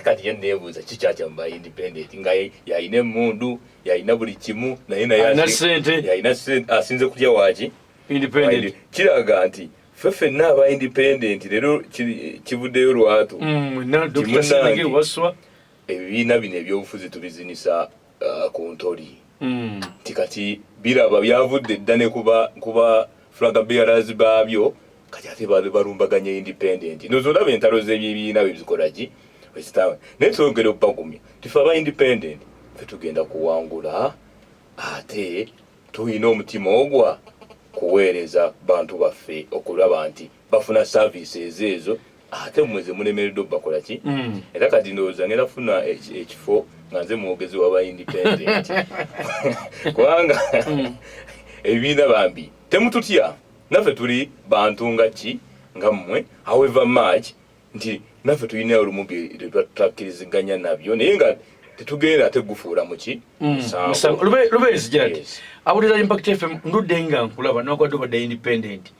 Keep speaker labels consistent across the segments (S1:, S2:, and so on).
S1: kati yenneebuuza kikyakya mu ba independent nga yalina emmundu yalina buli kimu naye yalina sente asinze kutya waaki
S2: independent
S1: kiraga nti ffe ffenna aba independent leero kivuddeyo lwatu ebibiina bino ebyobufuzi tubizinisa ku ntoli nti kati biraba byavudde dda ne kuba flaga bearers baabyo kati ate balumbaganya independent nozolaba entalo z'ebibiina bye bizikolaki naye twogera obbagumya tife aba independent ffe tugenda kuwangula ate tulina omutima ogwa kuweereza bantu baffe okulaba nti bafuna services ezo ate mweze mulemereddwa bakola ki era kati ndowooza ngenda funa ekifo nga nze mwogezi waba independent kubanga ebibiina bambi temututya naffe tuli bantu nga ki nga mmwe however much nti naffe tulina olumu twakkiriziganya nabyo naye nga tetugenda tegufuula muki
S2: lubeezi gyati abulira Impact FM ndudde nga nkulaba nokwadde obadde independent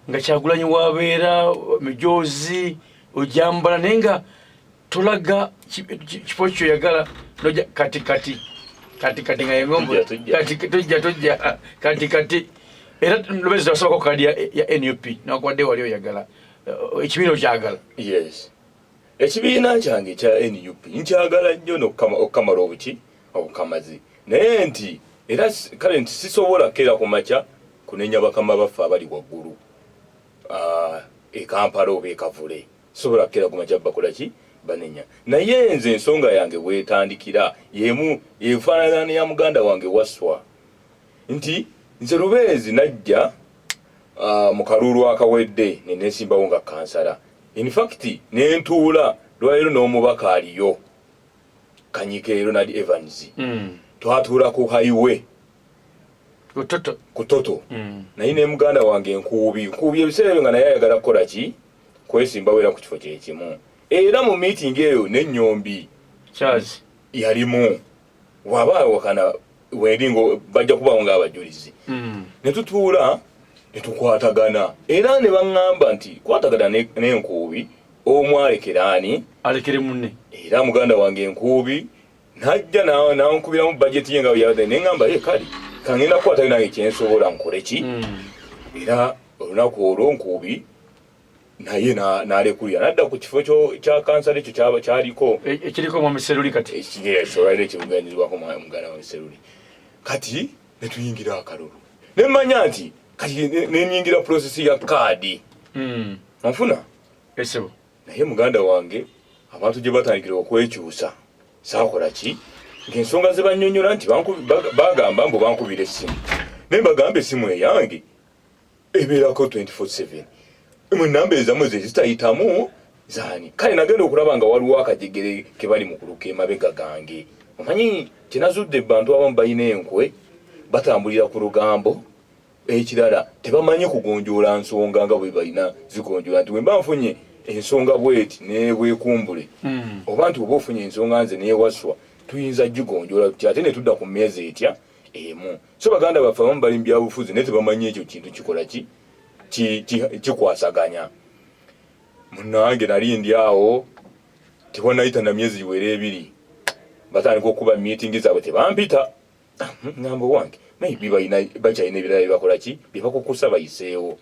S2: nga Kyagulanyi wabeera Mijoozi ojambala naye nga tulaga kifo kyoyagala noja kati nga yengombo kati era lubeezi wasooka kadi ya NUP nokwadde wali oyagala ekibiina okyagala
S1: yes ekibiina kyange ekya NUP nkyagala nnyo n'okukamala obukamazi naye nti era kale nti sisobola kera ku makya kunenya bakama baffe abali waggulu Kampala oba Kavule sobola kera ku makya bakola ki banenya naye nze ensonga yange bwetandikira yemu efaanana ya muganda wange Waswa nti nze Lubeezi najja mu kalulu akawedde nenesimbawo nga kansala in fact nentuula lwaliro n'omubaka aliyo Kanyike Ronald Evans twatuula ku highway kutoto naye ne muganda wange nkuubi ebiseera nga naye ayagala kukola ki kwesimbawo era ku kifo kyekimu era mu meeting eyo n'ennyombi yalimu waba wakana weddingo bajja kubawo ng'abajulizi ne tutuula ne tukwatagana era ne baŋŋamba nti kwatagana n'enkuubi omwalekeraani
S2: alekere munne
S1: era muganda wange enkuubi najja nankubiramu bajeti ye nga yabadde ne ŋŋamba kale kangenda kukwatagana nange kyensobola nkole ki era olunaku olwo nkuubi naye n'alekulira nadda ku kifo kya kansala ekyo kyaliko
S2: ekiriko mu Miseruli kati
S1: ekirolwaire ekibuganyizibwako muganda wa Miseruli kati ne tuyingira akalulu ne mmanya nti kati nenyingira prosesi ya kaadi onfuna
S2: esebo
S1: naye muganda wange abantu gye batandikira okwekyusa saakola ki ng'ensonga ze bannyonnyola nti bagamba mbu bankubira essimu naye bagamba essimu eyange ebeerako 24/7 namba ezamu ze zitayitamu zaani kale nagenda okulaba nga waliwo akajegere ke bali mu kuluka emabega gange omanyi kyenazudde bantu abamu balina enkwe batambulira ku lugambo ekirala tebamanyi kugonjoola nsonga nga bwe balina zigonjoola nti bwe mba nfunye ensonga bweti nebwekumbule oba nti oba ofunye ensonga nze newaswa tuyinza gigonjoola tuti ate ne tudda ku mmeeza etya emu so baganda baffe abamu bali mu byabufuzi naye tebamanyi ekyo kintu kikola ki kikwasaganya munnange nali ndi awo tebannayita na myezi giwera 2 batandika okuba meeting zaabwe tebampita ngamba wange maybe bakyalina ebirala byebakola ki byebakukusa bayiseewo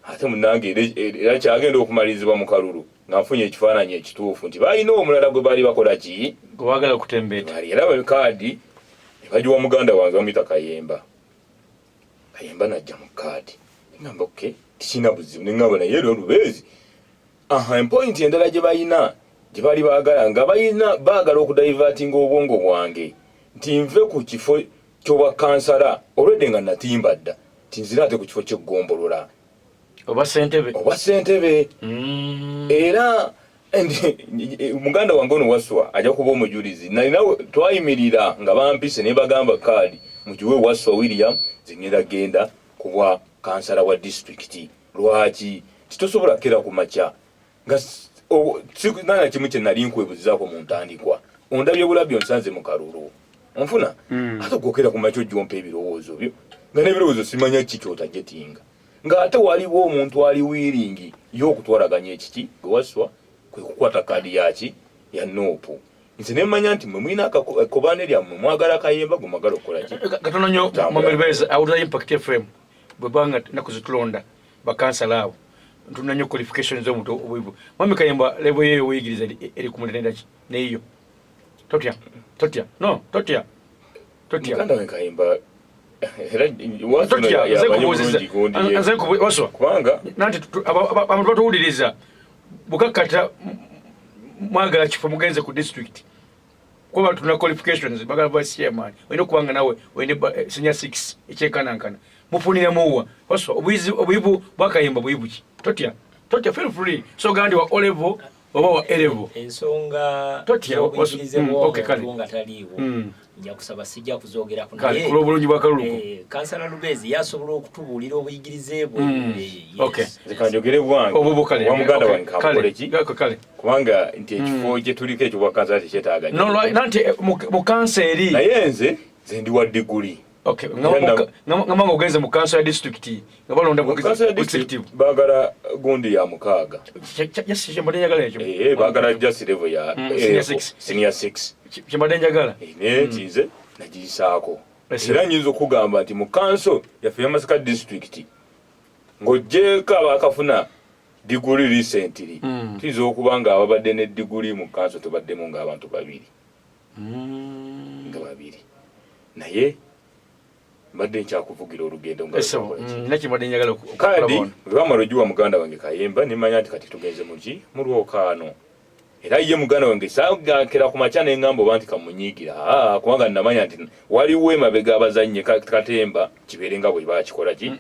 S1: ate munnange era kyagenda okumalizibwa mu kalulu nga nfunye ekifaananyi ekituufu nti balina omulala gwe baali bakola ki
S2: gwewagala kutembeeta
S1: era kaadi ne bagiwa muganda wange bamuyita Kayemba najja mu kaadi ngamba okay tikina buzibu nengamba naye ero Lubeezi empointi endala gye balina gye bali baagala nga baagala okudivertinga obwongo bwange nti nve ku kifo ky'obwa kansala olwedde nga natimba dda tinzira ate ku kifo ky'eggombolola
S2: oba ssentebe
S1: era muganda wange ono Waswa ajja kuba omujulizi nalina twayimirira nga bampise ne bagamba kaadi mugiwe Waswa William zingenda genda kubwa kansala wa district lwaki titosobola kera ku makya nga nana kimu kye nali nkwebuzizaako mu ntandikwa ondabye bulabyo nsanze mu kalulu onfuna ate gwokera ku makya ojjompa ebirowoozo byo nga n'ebirowoozo simanya ki kyotajetinga nga ate waliwo omuntu ali wiringi y'okutwalaganya ekiki gwe Waswa kwe kukwata kaadi yaki ya Nopu nze nemanya nti mwe mwina akakobane lyammwe mwagala akayemba gwe mwagala okukola ki
S2: katono nnyo Mameribeza awulira Impact FM bwe banga nakuzitulonda bakansala abo ntuna nnyo qualifications z'omuntu obwivu mwami Kayemba level yeyo weyigiriza eri ku mulenda ki neyo totya
S1: muganda we Kayemba era
S2: waswa
S1: kubanga
S2: nanti abantu batuwuliriza bukakkata mwagala kifo mugenze ku district kuba tuna qualifications bagala vice chairman oyina okubanga nawe oyina senior 6 ekyenkanankana mufunire muwa waswa obwivu bwakayemba bwivu ki totya feel free so gandi wa O level oba wa A level
S3: ensonga
S2: totya
S3: okay kalunga taliwo nja kusaba sijja kuzogera ku
S2: naye kulo bulungi bwa kaluluko
S3: kansala Lubezi yasobola okutubuulira obuyigirize bwe
S2: okay
S1: zikanjogere bwange
S2: obubukale
S1: wa muganda wange kapole ki
S2: kale
S1: kubanga nti ekifo gye tuliko ekyo bwa kansala tekyetaaga
S2: no nanti mu kanseri
S1: naye nze ndi wa diguli
S2: okay ngamba ngogenze mu kansala district ngabalonda ku district
S1: bagala gundi ya mukaaga
S2: yes chembade njagala ekyo
S1: bagala just level ya senior 6
S2: chembade njagala
S1: nze nagisaako era nyinza okugamba nti mu kanso yaffe ya Masaka district ng'ogyeko abakafuna diguli recently tuyinza okuba nga ababadde ne diguli mu kanso tubaddemu ng'abantu babiri nga babiri naye mbadde nkyakuvugira olugendo
S2: nakibadde njagala
S1: kandi bwebamala ogiwa muganda wange Kayemba nimanya nti kati tugenze muki mu lwokaano era ye muganda wange saagakera ku makya neŋŋamba oba nti kamunyiigira kubanga namanya nti waliwo emabega abazannye katemba kibeere nga bwe bakikola ki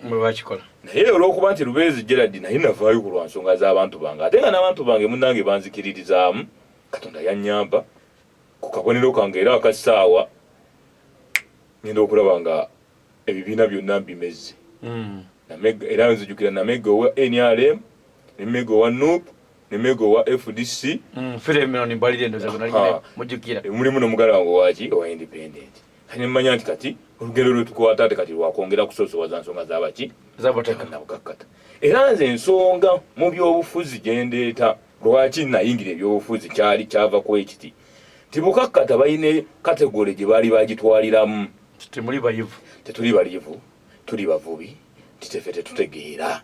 S1: naye olw'okuba nti Lubezi Gerald naye navaayo ku lwa nsonga z'abantu bange ate nga n'abantu bange munnange banzikiririzaamu Katonda yannyamba ku kabonero kange era akasaawa ngenda okulaba nga ebibiina byonna mbimeze era nzijukira Namego wa NRM Nemego wa NUP Nemego wa FDC mulimu n'omugala wange waki owa independent kati mmanya nti kati olugendo lwetukwata ate kati lwakwongera kusoosowaza nsonga zabaki zabukakkata era nze ensonga mu byobufuzi gyendeeta lwaki nayingira ebyobufuzi kyava ku ekiti tibukakkata balina kategole gye baali bagitwaliramu tetuli balivu tuli bavubi titefe tetutegeera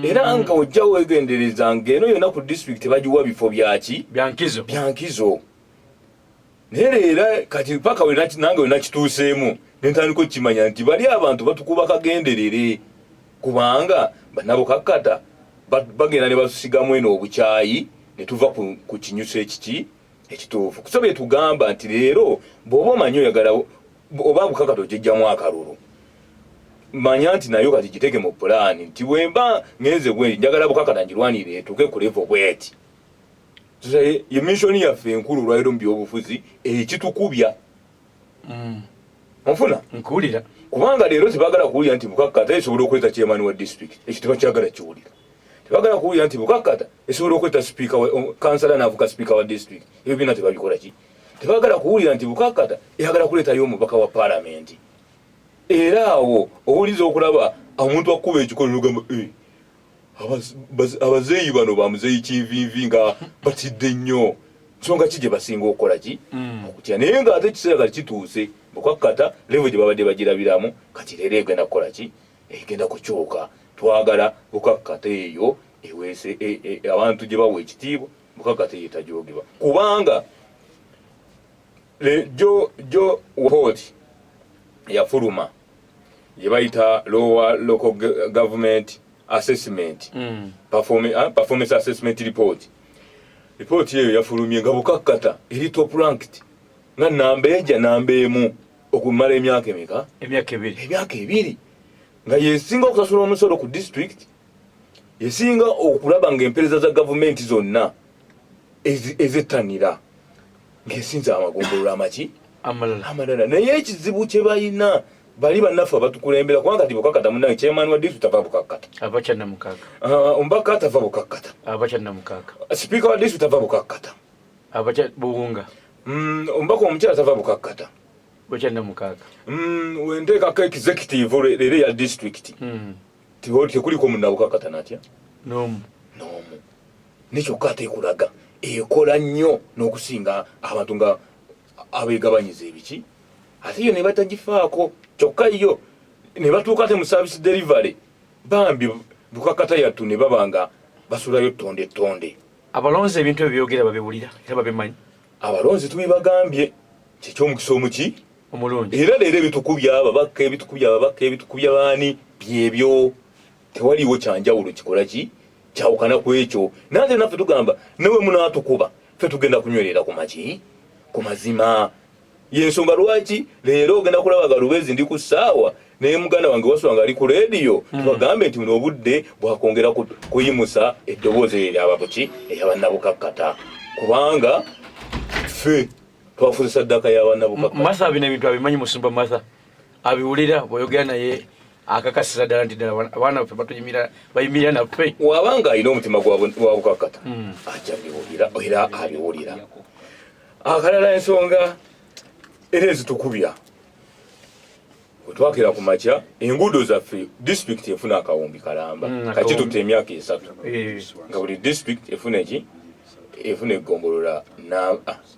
S1: era nga ojja wegendereza ng'eno yonna ku district bagiwa bifo byaki byankizo naye leera kati paka nange we nakituuseemu nentandika okukimanya nti bali abantu batukuba kagenderere kubanga bannabukakkata bagenda ne basigamu eno obukyayi ne tuva ku kinyuso ekituufu kusobe tugamba nti leero bw'oba omanyi oyagala oba bukakkata ogijjamu akalulu manya nti nayo kati giteke mu pulaani nti wemba ngenze bwe njagala bukakkata njirwanire etuuke ku level bweti ye missoni yaffe enkulu olwaliro mu byobufuzi ekitukubya onfuna
S2: nkuwulira
S1: kubanga leero tebagala kuwulira nti bukakkata esobola okweta chairman wa district ekyo tebakyagala kiwulira tebagala kuwulira nti bukakkata esobola okweta kansala naavuka sipiika wa district ebyo byonna tebabikola ki tebagala kuwulira nti bukakkata eyagala kuleetayo omubaka wa paalamenti era awo owuliza okulaba omuntu akuba ekikono nogamba abazeeyi bano bamuzeeyi kinvinvi nga batidde nnyo nsonga ki gye basinga okukola ki okutya naye ngaate ekiseera kati kituuse bukakkata levo gye babadde bagirabiramu kati leero egenda kukola ki egenda kukyuka twagala bukakkata eyo eweese abantu gye bawa ekitiibwa bukakkata eyo etajoogibwa kubanga jo wooti yafuluma gye bayita local government assessment performance assessment report eyo yafulumye nga bukakkata eri top ranked nga namba emu okumala emyaka emeka emyaka ebiri nga yesinga okusasula omusolo ku district yesinga okulaba nga empeereza za gavumenti zonna ezettanira ng'esinza amagombolola amaki amalala naye ekizibu kye balina bali bannaffe abatukulembera kubanga kati bukakkata munnange chairman wa district ava bukakkata omubaka atava bukakkata sipiika wa district ava bukakkata omubaka omukyala tava bukakkata wenteekako executive leero ya district tekuliko munnabukakkata natya n'omu nekyokka ate ekulaga ekola nnyo n'okusinga abantu nga abeegabanyiza ebiki ate yo ne batagifaako kyokka yo ne batuuka te mu service delivery bambi bukakata yattu ne baba nga basulayo ttonde.
S2: Abalonzi ebintu ebyogera babiwulira era babimanyi.
S1: Abalonzi tubibagambye kyekyomukisa omuki
S2: omulungi
S1: era leero ebitukubya ebitukubya baani byebyo tewaliwo kyanjawulo kikola ki kyawukana ku ekyo nate naffe tugamba newe munaatukuba ffe tugenda kunywerera ku maki ku mazima yensonga lwaki leero ogenda kulabaga Lubezi ndi ku ssaawa naye muganda wange waswanga ali ku leediyo tubagambe nti buno obudde bwakwongera kuyimusa eddoboozi eryababuki eyabannabukakkata kubanga ffe twafuza saddaka y'abannabukakkata.
S2: Martha bino ebintu abimanyi Musumba Martha abiwulira bw'oyogera naye akakasira ddala nti ddala abaana baffe bayimirira naffe
S1: wabanga alina omutima gwa bukakkata ajja biwulira era abiwulira. Akalala ensonga era ezitukubya wetwakera ku makya enguudo zaffe disitulikiti efuna akawumbi kalamba kakitutte emyaka 3 nga buli disitulikiti efuna efuna eggombolola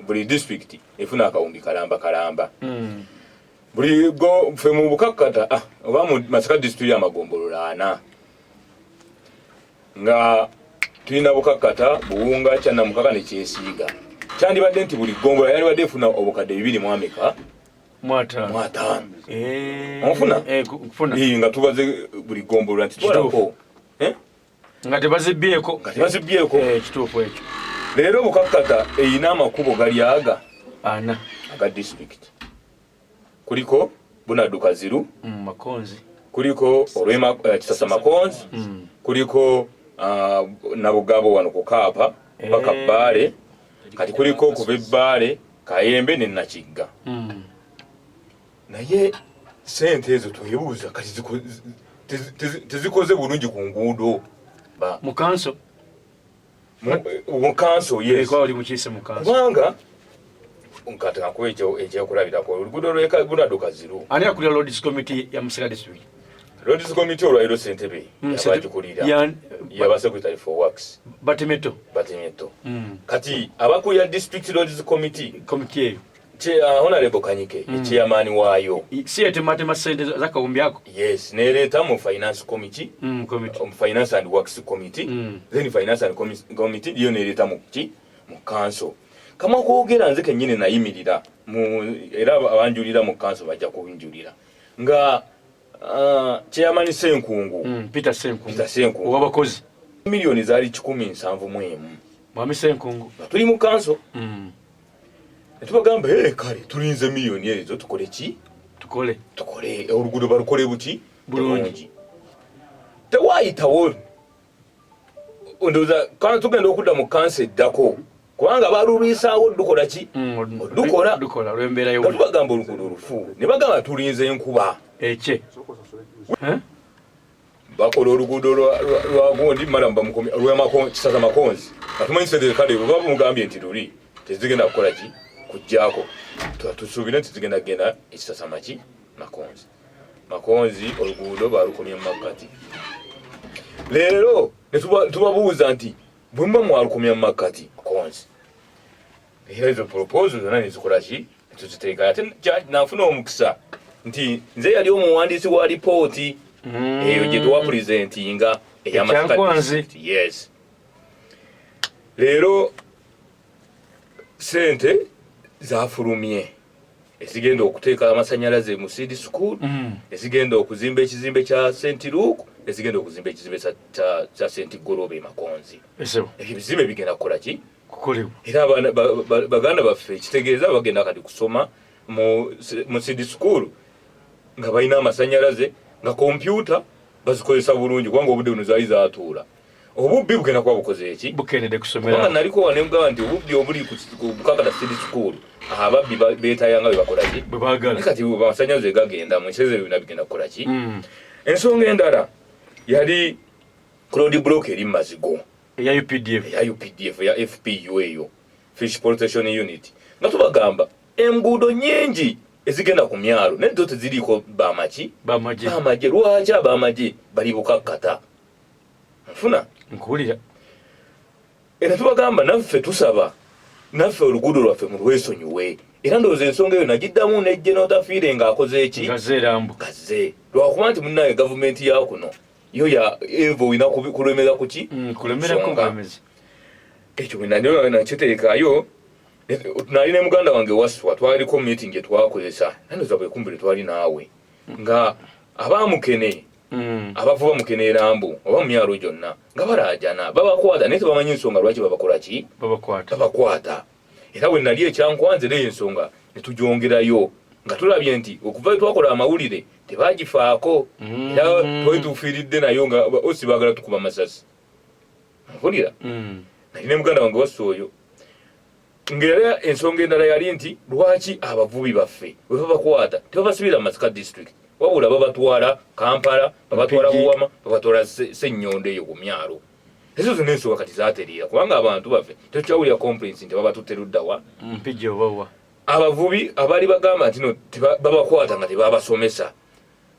S1: buli disitulikiti efuna akawumbi kalamba buli ffe mu bukakkata oba mu Masaka disitulikiti amagombolola 4 nga tulina bukakkata Buwunga Kyannamukaka ne Kyesiiga kyandibadde nti buli ggombolola yandibadde efuna obukadde 2 mwata onfuna nga tubaze buli ggombolola nti twalako
S2: nga tebazibbyeko kituufu ekyo.
S1: Leero bukakkata eyina amakubo gali aga disitulikiti kuliko Bunadduka Ziru
S2: Makonzi
S1: kuliko Kisasa Makonzi kuliko Nabugabo wano ku Kaapa paka Bbaale kati kuliko kuva Ebbaale Kayembe ne Nakigga naye sente ezo twebuuza kati tezikoze bulungi ku nguudo
S2: mukanso
S1: kubanga nkati ngakuba ekyekulabirako oluguudo lw'eka Bunadduka Ziru
S2: ani akulira Lords Committee ya Masaka District.
S1: Lords Committee olwaliro Ssentebe yabagikulira yaba Secretary for Works
S2: Batimeto
S1: kati abakulira District Lords Committee eyo Honorable Kanyike chairman waayo
S2: si etematema sente zakawumbi ako
S1: yes nereeta mu Finance Committee Finance and Works Committee then Finance and Committee yo nereeta mu Council kama kwogera nze kennyini nayimirira era abanjulira mu Council bajja kubinjulira nga chairman Senkungu
S2: Peter Senkungu owabakozi
S1: milioni zaali 171
S2: mwami Senkungu
S1: tuli mu Council netubagamba kale tulinze miliyoni ezo tukole ki tukole oluguudo balukole buki bulungi tewayitawo ndowooza kana tugenda okudda mu kansa eddako kubanga balulwisaawo dukola ki dukola
S2: lwembeerayo
S1: tubagamba oluguudo olufu ne bagamba tulinze enkuba bakola oluguudo lwa Gondi Kisasa Makonzi atumanyi sente kale bwe bamugambye nti luli tezigenda kukola ki kujjaako tusuubire nti zigenda genda Kisasa Makonzi oluguudo balukomye mu makkati. Leero ne tubabuuza nti bwe muba mwalukomya mu makkati Makonzi era ezo proposal zonna nezikola ki tuziteeka ate nafuna omukisa nti nze yali omuwandiisi wa lipooti eyo gye tuwapulizentinga eyamasaka yes. Leero sente zafulumye ezigenda okuteeka amasanyalaze mu Seed School ezigenda okuzimba ekizimbe kya St. Luke ezigenda okuzimba ekizimbe kya St. Golobe Makonzi ebizimbe bigenda kukola ki kukolebwa era baganda baffe ekitegeeza bagenda kati kusoma mu Seed School nga balina amasanyalaze nga kompyuta bazikozesa bulungi kubanga obudde buno zaali zaatuula obubbi bugenda kuba bukoze eki
S2: bukenedde kusomera
S1: kubanga naliko wanemugamba nti obubbi obuli ku Bukakata Seed School ababbi beetayanga bebakola ki
S2: bwebaagala
S1: kati amasanyalaze gagenda mu nsize byonna bigenda kukola ki ensonga endala yali Claude Block eri Mazigo
S2: eya UPDF
S1: ya FPU eyo Fish Protection Unit nga tubagamba enguudo nyingi ezigenda ku myalo naye zo teziriiko bamaje lwaki abamaje bali Bukakkata nfuna
S2: nkuwulira
S1: era tubagamba naffe tusaba naffe oluguudo lwaffe mu lwesonyiwe era ndowooza ensonga eyo nagiddamu nejje n'otafiire ng'akoze eki gaze lwakuba nti munnaye gavumenti ya kuno yo ya evo olina kulemera kuki ekyo nakiteekayo nali ne muganda wange waswa twaliko meeting etwakozesa nandoza bwekumbire twali naawe nga abamukene abavuba mukene erambu oba mu myalo gyonna nga balaajana babakwata naye tebamanyi ensonga lwaki babakola ki babakwata era bwe nali ekyankwanze naye ensonga ne tugyongerayo nga tulabye nti okuva twakola amawulire tebagifaako era twali tufiiridde nayo nga osi baagala tukuba masasi mpulira nali ne muganda wange wassa oyo ng'era ensonga endala yali nti lwaki abavubi baffe bwe babakwata tebabasibira masaka district wabula babatwala Kampala babatwala Buwama babatwala Ssenyonde eyo ku myalo ezo zonna ensonga kati zaateriira kubanga abantu baffe tetukyawulira complaints nti babatutte ludda wa
S2: mpijja obawa
S1: abavubi abaali bagamba nti no babakwata nga tebabasomesa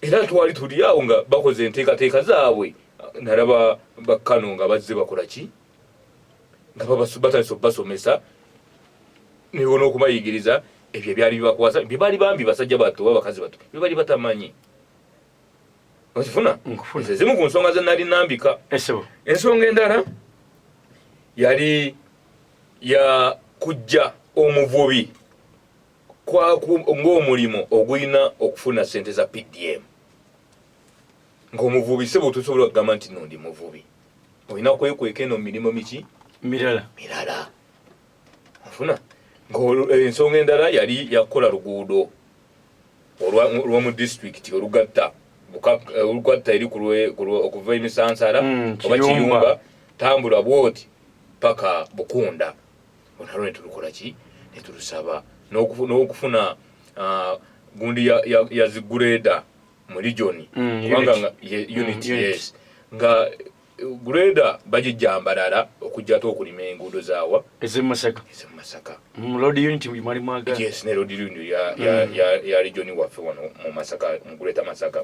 S1: era twali tuli awo nga bakoze enteekateeka zaabwe nalaba bakkano nga bazze bakola ki nga batandise basomesa niwona okubayigiriza ebyo byali bibakwasa bye baali bambi basajja bato oba bakazi bato bye baali batamanyi okifuna zimu ku nsonga ze nali nambika ensonga endala yali ya kujja omuvubi ng'omulimu ogulina okufuna ssente za PDM ng'omuvubi se bwe tusobola okugamba nti no ndi muvubi olina kwekweka eno mirimu miki mirala ofuna ensonga endala yali yakola luguudo olw'omu disitulikiti olugatta eri okuva emisansala oba Kiyumba tambula bwoti paka Bukunda onalwo ne tulukola ki ne tulusaba n'okufuna gundi ya zigureda mu region kubanga nga unity yes nga greda bajijambalala okujja to okulima enguudo zaawa
S2: ezemasaka road unit mwali mwaga
S1: yes ne road unit ya region waffe wano mu Masaka mu Greater Masaka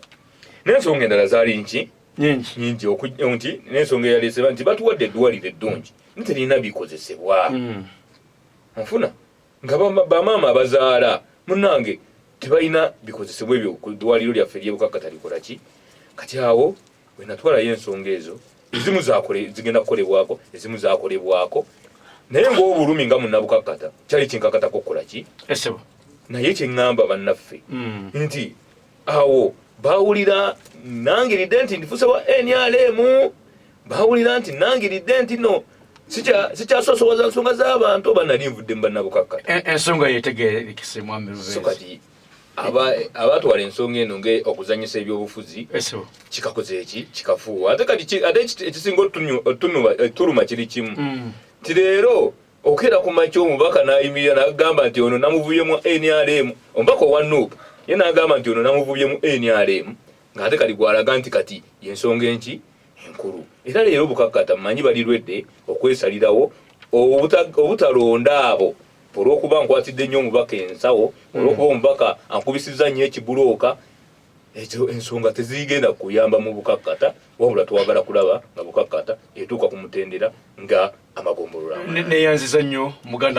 S1: n'ensonga endala zaali nyingi nti n'ensonga yaleseba nti batuwadde eddwaliro eddungi nterina bikozesebwa nfuna nga bamaama abazaala munnange tebalina bikozesebwa ebyo ku ddwaliro lyaffe ly'Ebukakata likola ki kati awo bwe natwalayo ensonga ezo ezimu zigenda kukolebwako ezimu zakolebwako naye ng'obulumi nga munnabukakata kyali kinkakatako okukola ki naye kyeŋŋamba bannaffe nti awo baawulira nangiridde nti ndifuuse wa NRM baawulira nti nangiridde nti no sikyasosowaza nsonga z'abantu oba nali nvudde mu bannabukakata
S2: ensonga yetegeerekese mwami Lubezi
S1: kati abatwala ensonga eno okuzanyisa ebyobufuzi kikakoze eki kikafuuwa ate kati ekisinga otuluma kiri kimu ti leero okera ku makya omubaka n'ayimirira n'agamba nti ono namuvubyemu NRM omubaka owa Nuupu ye n'agamba nti ono namuvubyemu NRM ng'ate kati gwalaga nti kati yensonga enki enkulu era leero Bukakata mmanyi balirwedde okwesalirawo obutalonda abo olw'okuba nkwatidde nnyo omubaka ensawo olw'okuba omubaka ankubisizza nnyo ekibulooka ekyo ensonga tezigenda kuyamba mu Bukakata wabula twagala kulaba nga Bukakata etuuka ku mutendera nga amagombolola
S2: neyanziza nnyo muganda